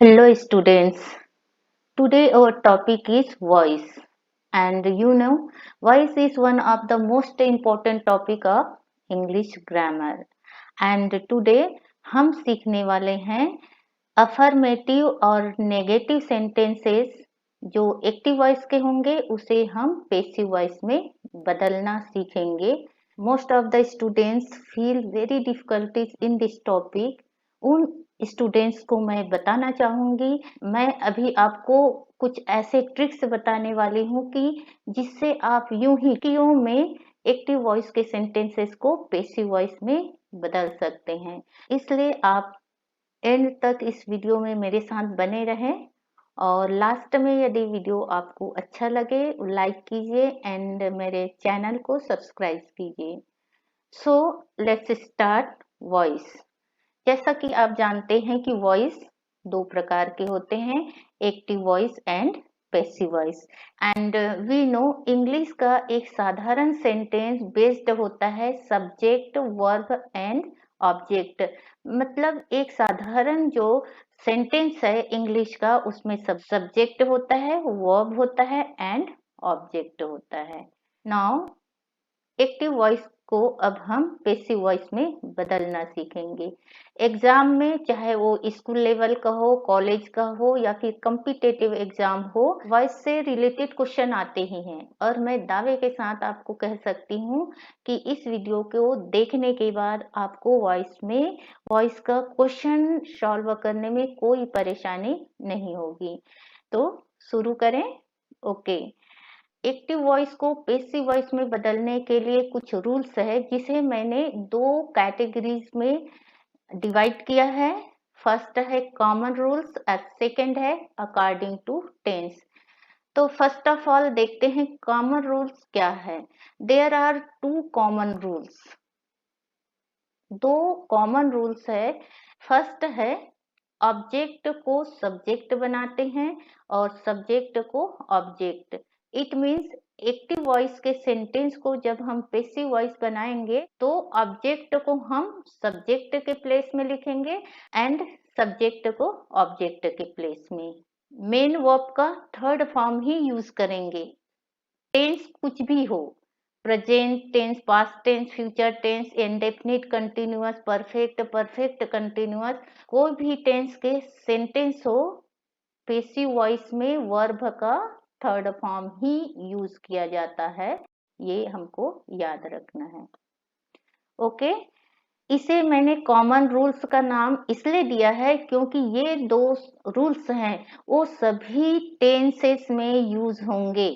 Hello students. Today our topic is voice and voice is one of the most important topic of English grammar and today हम सीखने वाले हैं affirmative और negative sentences जो active voice के होंगे उसे हम पैसिव वॉइस में बदलना सीखेंगे। Most of the students feel very difficulties in this topic. उन स्टूडेंट्स को मैं बताना चाहूंगी, मैं अभी आपको कुछ ऐसे ट्रिक्स बताने वाली हूँ कि जिससे आप यूं ही क्यों में एक्टिव वॉइस के सेंटेंसेस को पैसिव वॉइस में बदल सकते हैं। इसलिए आप एंड तक इस वीडियो में मेरे साथ बने रहें और लास्ट में यदि वीडियो आपको अच्छा लगे लाइक कीजिए एंड मेरे चैनल को सब्सक्राइब कीजिए। So let's start voice. जैसा कि आप जानते हैं कि वॉइस दो प्रकार के होते हैं, active voice and passive voice. And we know English का एक साधारण सेंटेंस बेस्ड होता है सब्जेक्ट वर्ब एंड ऑब्जेक्ट। मतलब एक साधारण जो सेंटेंस है इंग्लिश का उसमें सब सब्जेक्ट होता है, वर्ब होता है एंड ऑब्जेक्ट होता है। नाउ एक्टिव वॉइस को अब हम पैसिव वॉइस में बदलना सीखेंगे। एग्जाम में चाहे वो स्कूल लेवल का हो, कॉलेज का हो या फिर कॉम्पिटिटिव एग्जाम हो, वॉइस से रिलेटेड क्वेश्चन आते ही हैं और मैं दावे के साथ आपको कह सकती हूँ कि इस वीडियो को देखने के बाद आपको वॉइस का क्वेश्चन सॉल्व करने में कोई परेशानी नहीं होगी। तो शुरू करें। ओके, एक्टिव वॉइस को पैसिव वॉइस में बदलने के लिए कुछ रूल्स है जिसे मैंने दो कैटेगरीज में डिवाइड किया है। फर्स्ट है कॉमन रूल्स और सेकंड है अकॉर्डिंग टू टेंस। तो फर्स्ट ऑफ ऑल देखते हैं कॉमन रूल्स क्या है। There are two common rules. दो कॉमन रूल्स है। फर्स्ट है ऑब्जेक्ट को सब्जेक्ट बनाते हैं और सब्जेक्ट को object. It means active voice के सेंटेंस को जब हम पैसिव वॉइस बनाएंगे तो ऑब्जेक्ट को हम सब्जेक्ट के प्लेस में लिखेंगे एंड सब्जेक्ट को ऑब्जेक्ट के प्लेस में। मेन वर्ब का थर्ड फॉर्म ही यूज करेंगे। टेंस कुछ भी हो, present tense, past tense, future tense, indefinite continuous, perfect, perfect continuous, कोई भी टेंस के सेंटेंस हो, पैसिव वॉइस में वर्ब का थर्ड फॉर्म ही यूज किया जाता है। ये हमको याद रखना है। ओके, इसे मैंने कॉमन रूल्स का नाम इसलिए दिया है क्योंकि ये दो रूल्स हैं वो सभी टेंसेस में यूज होंगे।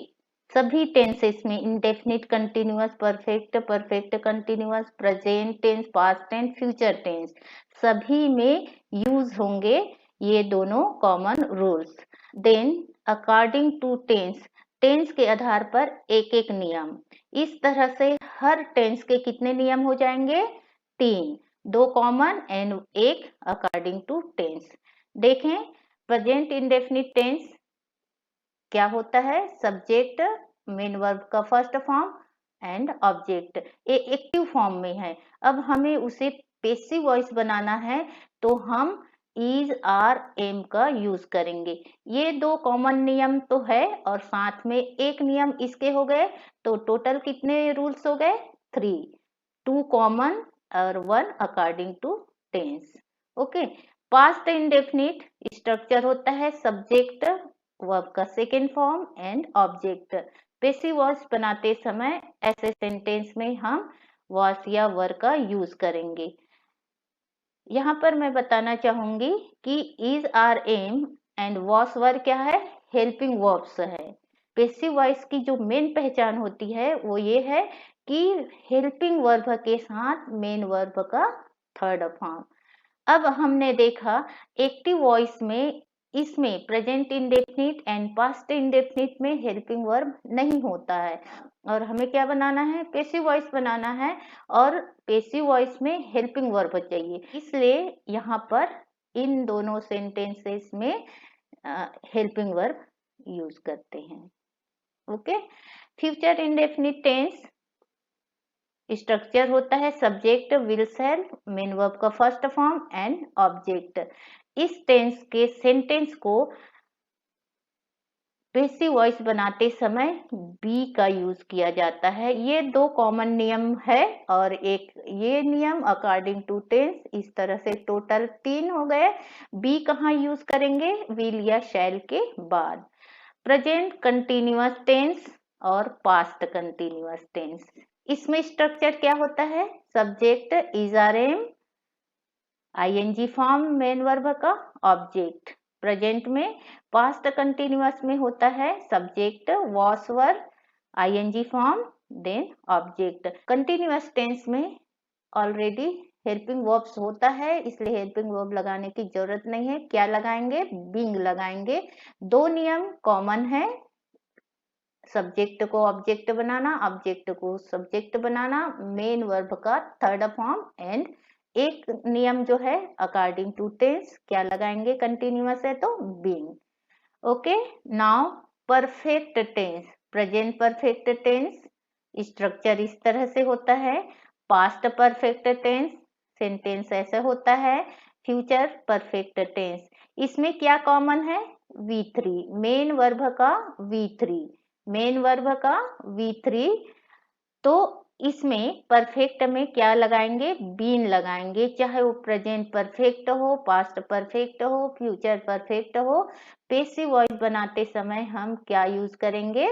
सभी टेंसेस में indefinite continuous, perfect, perfect continuous, present tense, past tense, future tense, सभी में यूज होंगे ये दोनों common rules. Then according to tense, tense के आधार पर एक एक नियम। इस तरह से हर टेंस के कितने नियम हो जाएंगे? तीन, दो कॉमन एंड एक अकॉर्डिंग टू टेंस। देखें, प्रेजेंट इंडेफिनिट टेंस क्या होता है? सब्जेक्ट, मेन वर्ब का फर्स्ट फॉर्म एंड ऑब्जेक्ट। ये एक्टिव फॉर्म में है। अब हमें उसे पैसिव वॉइस बनाना है तो हम इज, आर, एम का यूज करेंगे। ये दो कॉमन नियम तो है और साथ में एक नियम इसके हो गए, तो टोटल कितने रूल्स हो गए? 3, 2 कॉमन और 1 according to tense. Okay, past indefinite structure होता है सब्जेक्ट, वर्ब का second form and object. Passive voice बनाते समय ऐसे सेंटेंस में हम वॉस या वर का यूज करेंगे। यहाँ पर मैं बताना चाहूंगी कि is, are, am and was were क्या है? हेल्पिंग वर्ब्स है। पैसिव वॉइस की जो मेन पहचान होती है वो ये है कि हेल्पिंग वर्ब के साथ मेन वर्ब का थर्ड फॉर्म। अब हमने देखा एक्टिव वॉइस में इसमें present indefinite and past indefinite में हेल्पिंग वर्ब नहीं होता है और हमें क्या बनाना है? पैसिव वॉइस बनाना है और पैसिव वॉइस में हेल्पिंग वर्ब चाहिए। इसलिए यहाँ पर इन दोनों सेंटेंसेस में हेल्पिंग वर्ब यूज करते हैं। Okay, future indefinite tense structure होता है subject, will, shall, main verb का फर्स्ट फॉर्म एंड ऑब्जेक्ट। इस टेंस के सेंटेंस को पैसिव वॉइस बनाते समय बी का यूज किया जाता है। ये दो कॉमन नियम है और एक ये नियम अकॉर्डिंग टू टेंस। इस तरह से टोटल 3 हो गए। बी कहाँ यूज करेंगे? विल या शैल के बाद। प्रेजेंट कंटिन्यूअस टेंस और पास्ट कंटिन्यूअस टेंस। इसमें स्ट्रक्चर क्या होता है? Subject is are am, ING form main verb का ऑब्जेक्ट। प्रेजेंट में पास्ट कंटिन्यूअस में होता है subject was were, ING form then object. Continuous tense में ऑलरेडी हेल्पिंग वर्ब्स होता है, इसलिए हेल्पिंग वर्ब लगाने की जरूरत नहीं है। क्या लगाएंगे? बीइंग लगाएंगे। दो नियम कॉमन है, सब्जेक्ट को ऑब्जेक्ट बनाना, ऑब्जेक्ट को सब्जेक्ट बनाना, मेन वर्ब का थर्ड फॉर्म। एंड एक नियम जो है अकॉर्डिंग टू टेंस, क्या लगाएंगे? कंटिन्यूअस है तो being. Okay, now perfect tense. Present perfect tense structure इस तरह से होता है। पास्ट परफेक्ट टेंस सेंटेंस ऐसा होता है। फ्यूचर परफेक्ट टेंस, इसमें क्या कॉमन है? V3, मेन वर्ब का V3, मेन वर्ब का V3। तो इसमें परफेक्ट में क्या लगाएंगे? बीन लगाएंगे, चाहे वो प्रेजेंट परफेक्ट हो, पास्ट परफेक्ट हो, फ्यूचर परफेक्ट हो। पैसिव वॉइस बनाते समय हम क्या यूज करेंगे?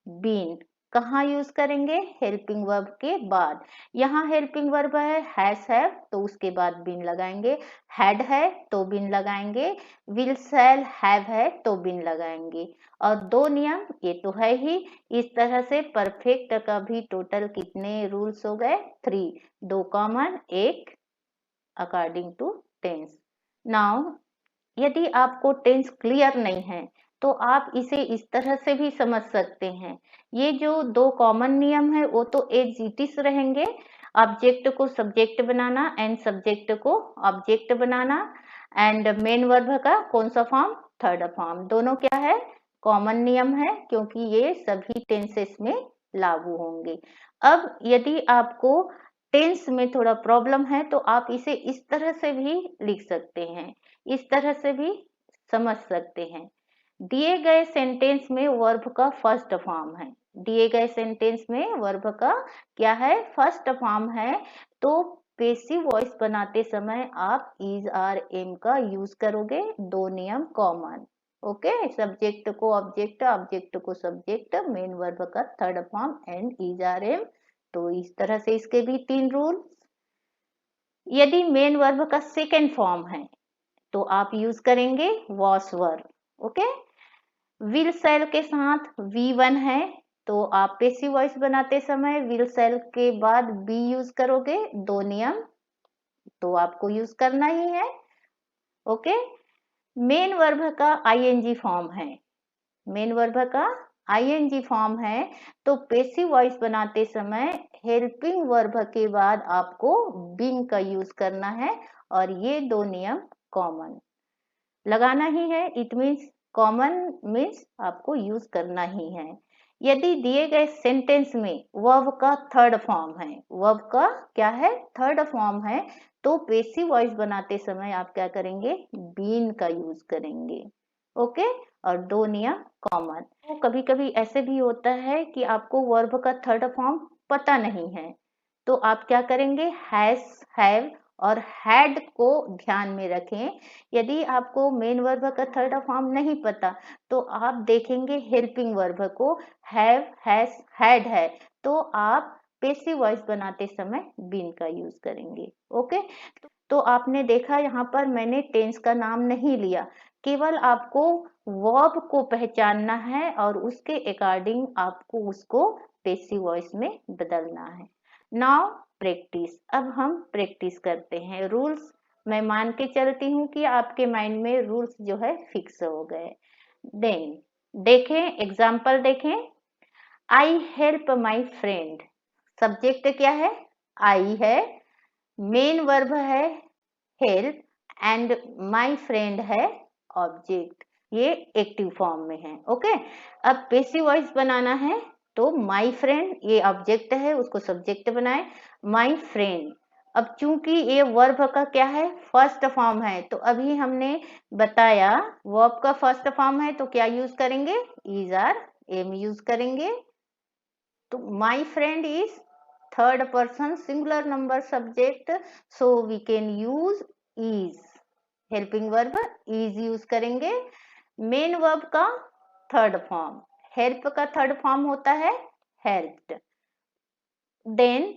बीन। कहाँ यूज करेंगे? हेल्पिंग वर्ब के बाद। यहाँ हेल्पिंग वर्ब है हैज हैव, तो उसके बाद बीन लगाएंगे। हैड है तो बीन लगाएंगे। विल शैल हैव है तो बीन लगाएंगे। और दो नियम ये तो है ही। इस तरह से परफेक्ट का भी टोटल कितने रूल्स हो गए? 3, 2 कॉमन, एक अकॉर्डिंग टू टेंस। नाउ यदि आपको टेंस क्लियर नहीं है तो आप इसे इस तरह से भी समझ सकते हैं। ये जो दो कॉमन नियम है वो तो एज इट इज रहेंगे। ऑब्जेक्ट को सब्जेक्ट बनाना एंड सब्जेक्ट को object banana, and main verb का कौन सा फॉर्म? Third form. दोनों क्या है? कॉमन नियम है, क्योंकि ये सभी टेंसेस में लागू होंगे। अब यदि आपको टेंस में थोड़ा प्रॉब्लम है तो आप इसे इस तरह से भी लिख सकते हैं, इस तरह से भी समझ सकते हैं। दिए गए सेंटेंस में वर्ब का फर्स्ट फॉर्म है। दिए गए सेंटेंस में वर्ब का क्या है? फर्स्ट फॉर्म है। तो पैसिव वॉइस बनाते समय आप इज आर एम का यूज करोगे। दो नियम कॉमन। ओके, सब्जेक्ट को ऑब्जेक्ट, ऑब्जेक्ट को सब्जेक्ट, मेन वर्ब का third form and is are am. तो इस तरह से इसके भी 3 रूल। यदि मेन वर्ब का सेकेंड फॉर्म है तो आप यूज करेंगे was were. Okay, will shall के साथ V1 है तो आप पैसिव वॉइस बनाते समय विल सेल के बाद बी यूज करोगे। दो नियम तो आपको यूज करना ही है। ओके, मेन वर्ब का आईएनजी फॉर्म है, मेन वर्ब का आईएनजी फॉर्म है तो पैसिव वॉइस बनाते समय हेल्पिंग वर्ब के बाद आपको बीइंग का यूज करना है। और ये दो नियम कॉमन लगाना ही है। इट मीन्स कॉमन मीन्स आपको यूज करना ही है। यदि दिए गए सेंटेंस में वर्ब का थर्ड फॉर्म है, वर्ब का क्या है? थर्ड फॉर्म है, तो पैसिव वॉइस बनाते समय आप क्या करेंगे? बीन का यूज करेंगे। ओके, और दो नियम कॉमन। तो कभी कभी ऐसे भी होता है कि आपको वर्ब का थर्ड फॉर्म पता नहीं है, तो आप क्या करेंगे? हैज, हैव और हैड को ध्यान में रखें। यदि आपको मेन वर्ब का थर्ड फॉर्म नहीं पता तो आप देखेंगे हेल्पिंग वर्ब को, हैव, हैज, हैड है, तो आप पैसिव वॉइस बनाते समय बीन का यूज करेंगे। ओके, तो आपने देखा यहाँ पर मैंने टेंस का नाम नहीं लिया, केवल आपको वर्ब को पहचानना है और उसके अकॉर्डिंग आपको उसको पैसिव वॉइस में बदलना है। Now practice. अब हम प्रैक्टिस करते हैं। रूल्स मैं मान के चलती हूँ कि आपके माइंड में रूल्स जो है फिक्स हो गए। देन देखें एग्जाम्पल देखें। I help my friend, subject क्या है? आई है, मेन वर्ब है हेल्प एंड माई फ्रेंड है ऑब्जेक्ट। ये एक्टिव फॉर्म में है। ओके, अब पैसिव वॉइस बनाना है तो माई फ्रेंड ये ऑब्जेक्ट है, उसको सब्जेक्ट बनाए। माई फ्रेंड, अब चूंकि ये वर्ब का क्या है, फर्स्ट फॉर्म है, तो अभी हमने बताया वर्ब का फर्स्ट फॉर्म है तो क्या यूज करेंगे, इज आर एम यूज करेंगे। तो my friend is third person singular number subject, so we can use is. Helping verb is use करेंगे। मेन वर्ब का थर्ड फॉर्म, हेल्प का थर्ड फॉर्म होता है हेल्प्ड। देन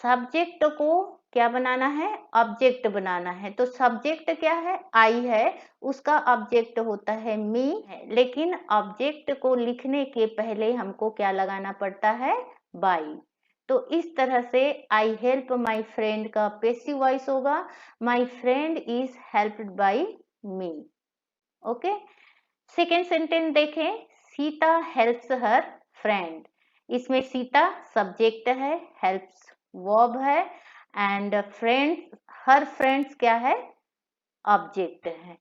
सब्जेक्ट को क्या बनाना है, ऑब्जेक्ट बनाना है। तो सब्जेक्ट क्या है, आई है, उसका ऑब्जेक्ट होता है मी, लेकिन ऑब्जेक्ट को लिखने के पहले हमको क्या लगाना पड़ता है, बाई। तो इस तरह से आई हेल्प माई फ्रेंड का पैसिव वॉइस होगा, माई friend is helped by me. Okay, second sentence देखें, सीता हेल्प्स हर फ्रेंड। इसमें सीता सब्जेक्ट है, हेल्प्स वर्ब है, एंड फ्रेंड्स, हर फ्रेंड्स क्या है, ऑब्जेक्ट है।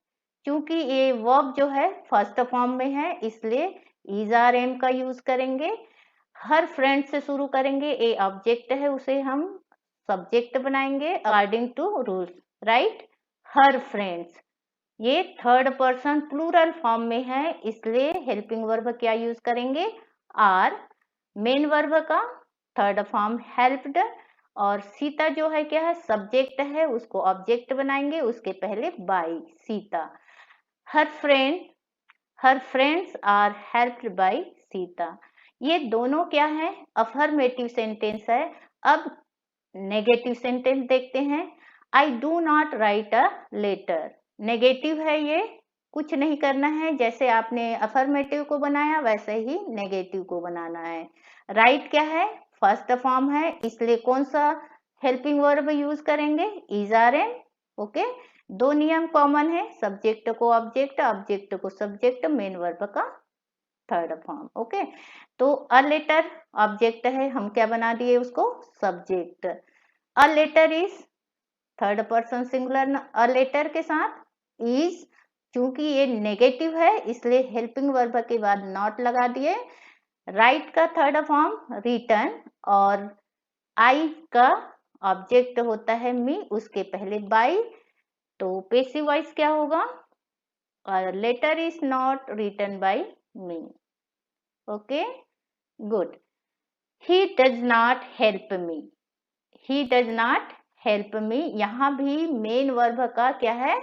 क्योंकि ये वर्ब जो है फर्स्ट फॉर्म में है इसलिए इज आर एम का यूज करेंगे। हर फ्रेंड से शुरू करेंगे, ए ऑब्जेक्ट है उसे हम सब्जेक्ट बनाएंगे according to rules, right. Her friends, ये थर्ड पर्सन प्लूरल फॉर्म में है इसलिए हेल्पिंग वर्ब क्या यूज करेंगे, आर। मेन वर्ब का थर्ड फॉर्म हेल्प्ड, और सीता जो है क्या है, सब्जेक्ट है, उसको ऑब्जेक्ट बनाएंगे उसके पहले by, Sita. Her friend, her friends are helped by Sita. ये दोनों क्या है, अफर्मेटिव सेंटेंस है। अब नेगेटिव सेंटेंस देखते हैं। I do not write a letter, negative है ये, कुछ नहीं करना है, जैसे आपने अफर्मेटिव को बनाया वैसे ही नेगेटिव को बनाना है। राइट क्या है, फर्स्ट फॉर्म है इसलिए कौन सा हेल्पिंग वर्ब यूज करेंगे, इज आर एन। ओके, दो नियम कॉमन है, सब्जेक्ट को ऑब्जेक्ट, ऑब्जेक्ट को सब्जेक्ट, मेन वर्ब का थर्ड फॉर्म। ओके, तो अ लेटर ऑब्जेक्ट है, हम क्या बना दिए उसको subject. A letter is third person singular, a letter के साथ इज, चूंकि ये नेगेटिव है इसलिए हेल्पिंग वर्ब के बाद नॉट लगा दिए। राइट का थर्ड फॉर्म रिटर्न, और आई का ऑब्जेक्ट होता है मी, उसके पहले बाई। तो पेसिव वॉइस क्या होगा, letter is not written by me. Okay, good. He does not help me, he does not help me, यहाँ भी मेन वर्ब का क्या है,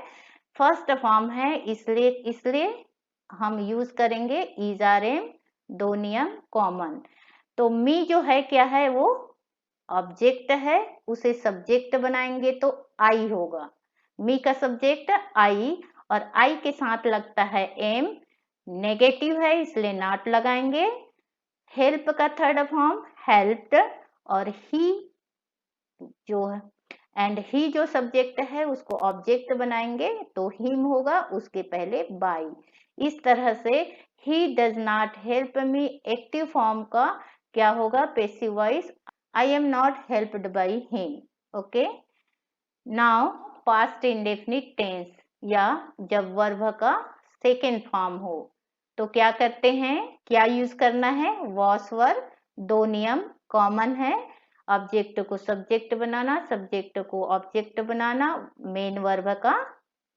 फर्स्ट फॉर्म है इसलिए हम यूज करेंगे इज आर एम, दो नियम कॉमन। तो मी जो है क्या है, वो ऑब्जेक्ट है, उसे सब्जेक्ट बनाएंगे तो आई होगा, मी का सब्जेक्ट आई, और आई के साथ लगता है एम, नेगेटिव है इसलिए नॉट लगाएंगे। हेल्प का थर्ड फॉर्म हेल्प्ड, और ही जो है, एंड ही जो सब्जेक्ट है उसको ऑब्जेक्ट बनाएंगे तो हिम होगा, उसके पहले बाई। इस तरह से he does not help me active form का क्या होगा, passive voice, I am not helped by him. Okay, now past indefinite tense, या जब वर्ब का सेकेंड फॉर्म हो तो क्या करते हैं, क्या यूज करना है, वॉस वर्ब, दो नियम कॉमन है, ऑब्जेक्ट को सब्जेक्ट बनाना, सब्जेक्ट को ऑब्जेक्ट बनाना, मेन वर्ब का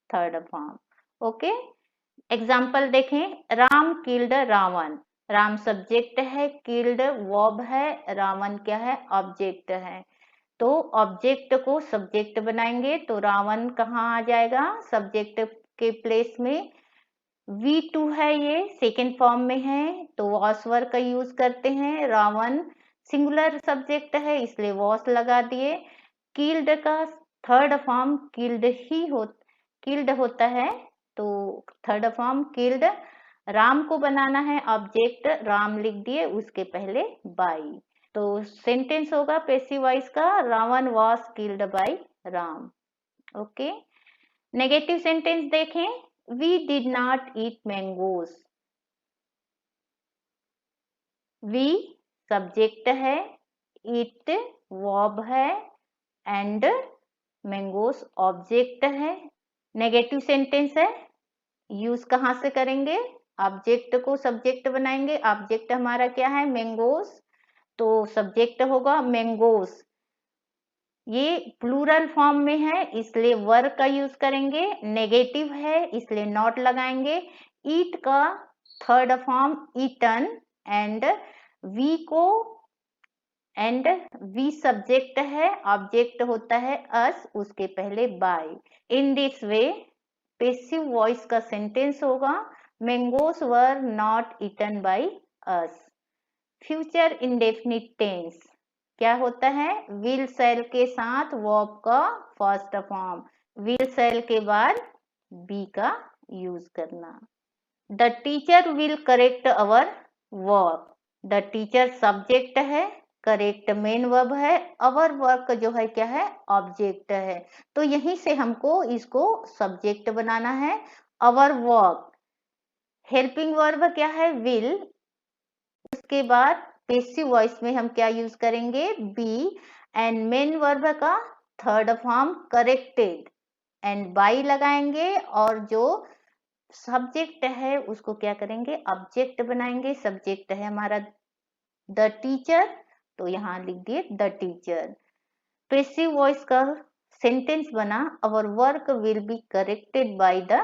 थर्ड फॉर्म। ओके, एग्जाम्पल देखें, राम किल्ड रावण, राम सब्जेक्ट है, किल्ड वर्ब है, रावण क्या है, ऑब्जेक्ट है। तो ऑब्जेक्ट को सब्जेक्ट बनाएंगे तो रावण कहाँ आ जाएगा, सब्जेक्ट के प्लेस में। V2 है, ये सेकेंड फॉर्म में है तो वॉस वर्ब का यूज करते हैं। रावण सिंगुलर सब्जेक्ट है इसलिए वॉस लगा दिए। किल्ड का third form killed he killed होता है, तो थर्ड फॉर्म किल्ड। राम को बनाना है ऑब्जेक्ट, राम लिख दिए उसके पहले बाई। तो सेंटेंस होगा पैसिव वॉइस का, Ravana was killed by Ram. Okay, negative sentence देखें, we did not eat mangoes, we subject है, ईट वर्ब है, एंड मैंगोज ऑब्जेक्ट है। नेगेटिव सेंटेंस है, यूज कहाँ से करेंगे, ऑब्जेक्ट को सब्जेक्ट बनाएंगे, ऑब्जेक्ट हमारा क्या है, मैंगोज, तो सब्जेक्ट होगा मैंगोज, ये प्लूरल फॉर्म में है इसलिए वर का यूज करेंगे, नेगेटिव है इसलिए नॉट लगाएंगे, ईट का third form eaten, and we को एंड वी सब्जेक्ट है, ऑब्जेक्ट होता है अस, उसके पहले by. In this way passive voice का सेंटेंस होगा mangoes were not eaten by us. Future indefinite tense क्या होता है, विल सेल के साथ वर्ब का फर्स्ट फॉर्म, विल सेल के बाद बी का यूज करना। The teacher will correct our work, the teacher subject है, करेक्ट मेन वर्ब है, अवर वर्क जो है क्या है, ऑब्जेक्ट है। तो यहीं से हमको इसको सब्जेक्ट बनाना है। अवर वर्क, हेल्पिंग वर्ब क्या है, विल, उसके बाद पेसिव वॉइस में हम क्या यूज करेंगे, बी, एंड मेन वर्ब का third form corrected, and by लगाएंगे, और जो सब्जेक्ट है उसको क्या करेंगे, ऑब्जेक्ट बनाएंगे। सब्जेक्ट है हमारा द टीचर, तो यहाँ लिख दिए द टीचर। पेसिव वॉइस का सेंटेंस बना our work will be corrected by the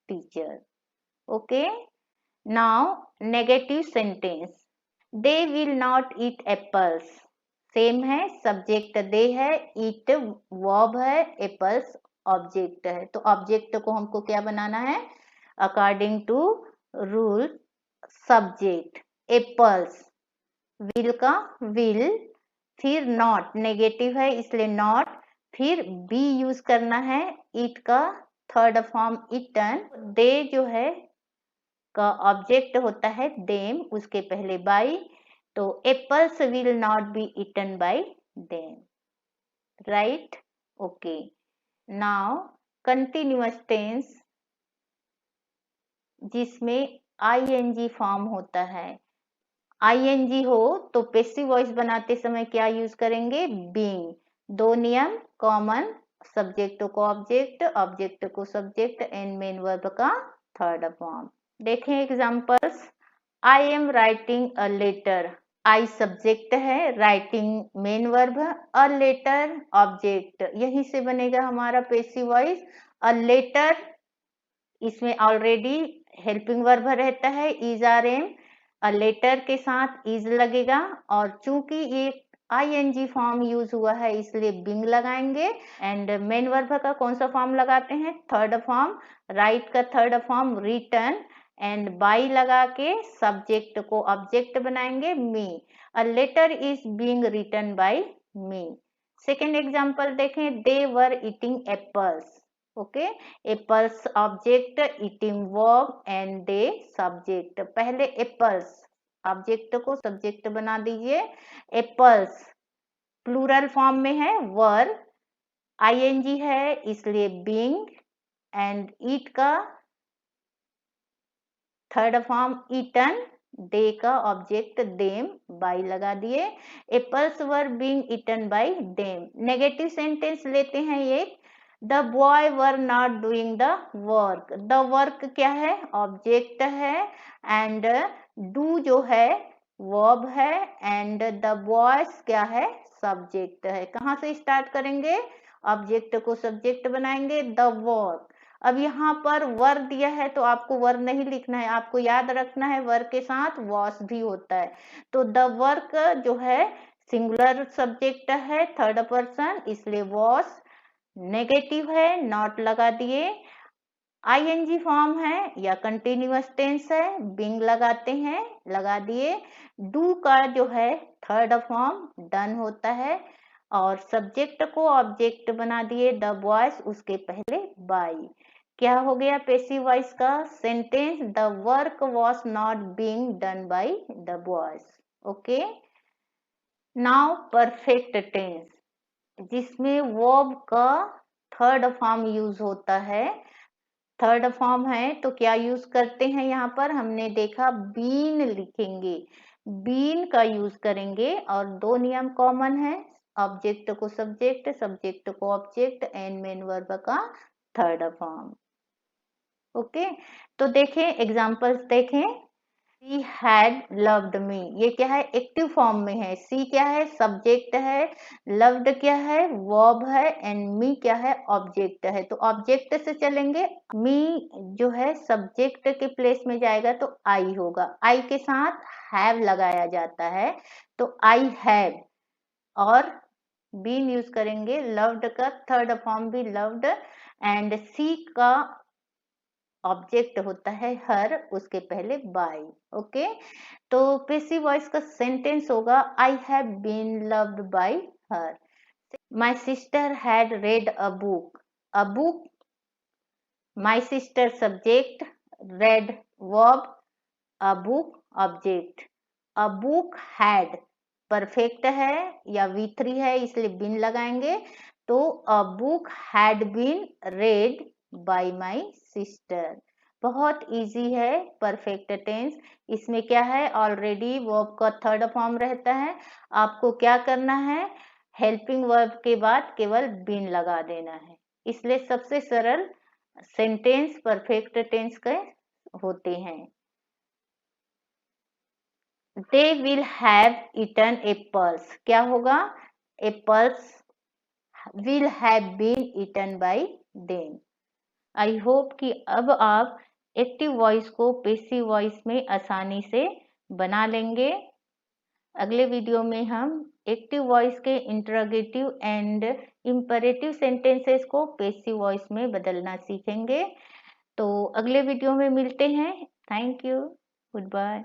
teacher. Okay, now negative sentence, they will not eat apples, same है, सब्जेक्ट दे है, ईट वर्ब है, एप्पल्स ऑब्जेक्ट है। तो ऑब्जेक्ट को हमको क्या बनाना है, according to rule subject apples, will का विल, फिर नॉट नेगेटिव है इसलिए नॉट, फिर बी यूज करना है, ईट का थर्ड फॉर्म ईटन, दे जो है का ऑब्जेक्ट होता है देम, उसके पहले बाई, तो apples will not be eaten by them, right. Okay, now continuous tense जिसमें आईएनजी फॉर्म होता है, आईएनजी हो तो पेसिव वॉइस बनाते समय क्या यूज करेंगे, बीइंग। दो नियम कॉमन, सब्जेक्ट को ऑब्जेक्ट, ऑब्जेक्ट को सब्जेक्ट, एंड मेन वर्ब का थर्ड फॉर्म। देखें examples, I am writing a letter, I subject है, writing main verb, a letter object, यहीं से बनेगा हमारा पेसिव वॉइस। अ लेटर, इसमें ऑलरेडी हेल्पिंग वर्ब रहता है is are am, a letter के साथ इज लगेगा, और चूंकि ये आईएनजी फॉर्म यूज हुआ है इसलिए बिंग लगाएंगे, एंड मेन वर्ब का कौन सा फॉर्म लगाते हैं, थर्ड फॉर्म, राइट का third form return, and by लगा के सब्जेक्ट को ऑब्जेक्ट बनाएंगे me, a letter is being written by me. Second example देखें, they were eating apples, okay, apples object, eating verb, and they subject. पहले apples object को subject बना दीजिए, apples plural form में है, वर आईएनजी है इसलिए बीइंग, एंड ईट का थर्ड फॉर्म ईटन, दे का ऑब्जेक्ट देम, बाई लगा दिए, apples were being eaten by them. Negative sentence लेते हैं एक, the boy were not doing the work, the work क्या है, ऑब्जेक्ट है, एंड डू जो है वर्ब है, एंड द बॉयज क्या है, सब्जेक्ट है। कहाँ से स्टार्ट करेंगे, ऑब्जेक्ट को सब्जेक्ट बनाएंगे, द वर्क। अब यहाँ पर वर दिया है तो आपको वर नहीं लिखना है, आपको याद रखना है वर के साथ वॉस भी होता है। तो द वर्क जो है सिंगुलर सब्जेक्ट है, थर्ड पर्सन, इसलिए वॉस, नेगेटिव है नॉट लगा दिए, आईएनजी फॉर्म है या कंटिन्यूअस टेंस है, बिंग लगाते हैं, लगा दिए, डू का जो है थर्ड फॉर्म डन होता है, और सब्जेक्ट को ऑब्जेक्ट बना दिए द बॉयज, उसके पहले बाई। क्या हो गया पेसिव वॉइस का sentence, the work was not being done by the boys. Okay, now perfect tense जिसमें वर्ब का थर्ड फॉर्म यूज होता है, थर्ड फॉर्म है तो क्या यूज करते हैं, यहाँ पर हमने देखा बीन लिखेंगे, बीन का यूज करेंगे, और दो नियम कॉमन है, ऑब्जेक्ट को सब्जेक्ट, सब्जेक्ट को ऑब्जेक्ट, एंड मेन वर्ब का थर्ड फॉर्म। ओके, तो देखें एग्जांपल्स देखें, सी हैड लव्ड मी, ये क्या है, एक्टिव फॉर्म में है। सी क्या है, सब्जेक्ट है। लव्ड क्या है, वर्ब है। एंड मी क्या है, ऑब्जेक्ट है। तो ऑब्जेक्ट से चलेंगे, मी जो है सब्जेक्ट के प्लेस में जाएगा तो आई होगा। आई के साथ हैव लगाया जाता है, तो आई हैव। और बीन यूज करेंगे, लव्ड का थर्ड फॉर्म भी लव्ड। एंड सी का ऑब्जेक्ट होता है हर, उसके पहले बाय। ओके, तो पैसिव वॉइस का सेंटेंस होगा, I have been loved by her. My sister had read a book. A book, my sister subject, read verb, a book object. A book had perfect है या V3 है, इसलिए been लगाएंगे। तो a book had been read by my sister. बहुत easy है perfect tense. इसमें क्या है, ऑलरेडी वर्ब का थर्ड फॉर्म रहता है। आपको क्या करना है, हेल्पिंग वर्ब के बाद केवल बीन लगा देना है। इसलिए सबसे सरल सेंटेंस परफेक्ट टेंस के होते हैं। They will have eaten apples, क्या होगा, apples will have been eaten by them. I hope कि अब आप एक्टिव वॉइस को पैसिव वॉइस में आसानी से बना लेंगे। अगले वीडियो में हम एक्टिव वॉइस के इंटरोगेटिव एंड इंपरेटिव सेंटेंसेस को पैसिव वॉइस में बदलना सीखेंगे। तो अगले वीडियो में मिलते हैं। Thank you, good bye.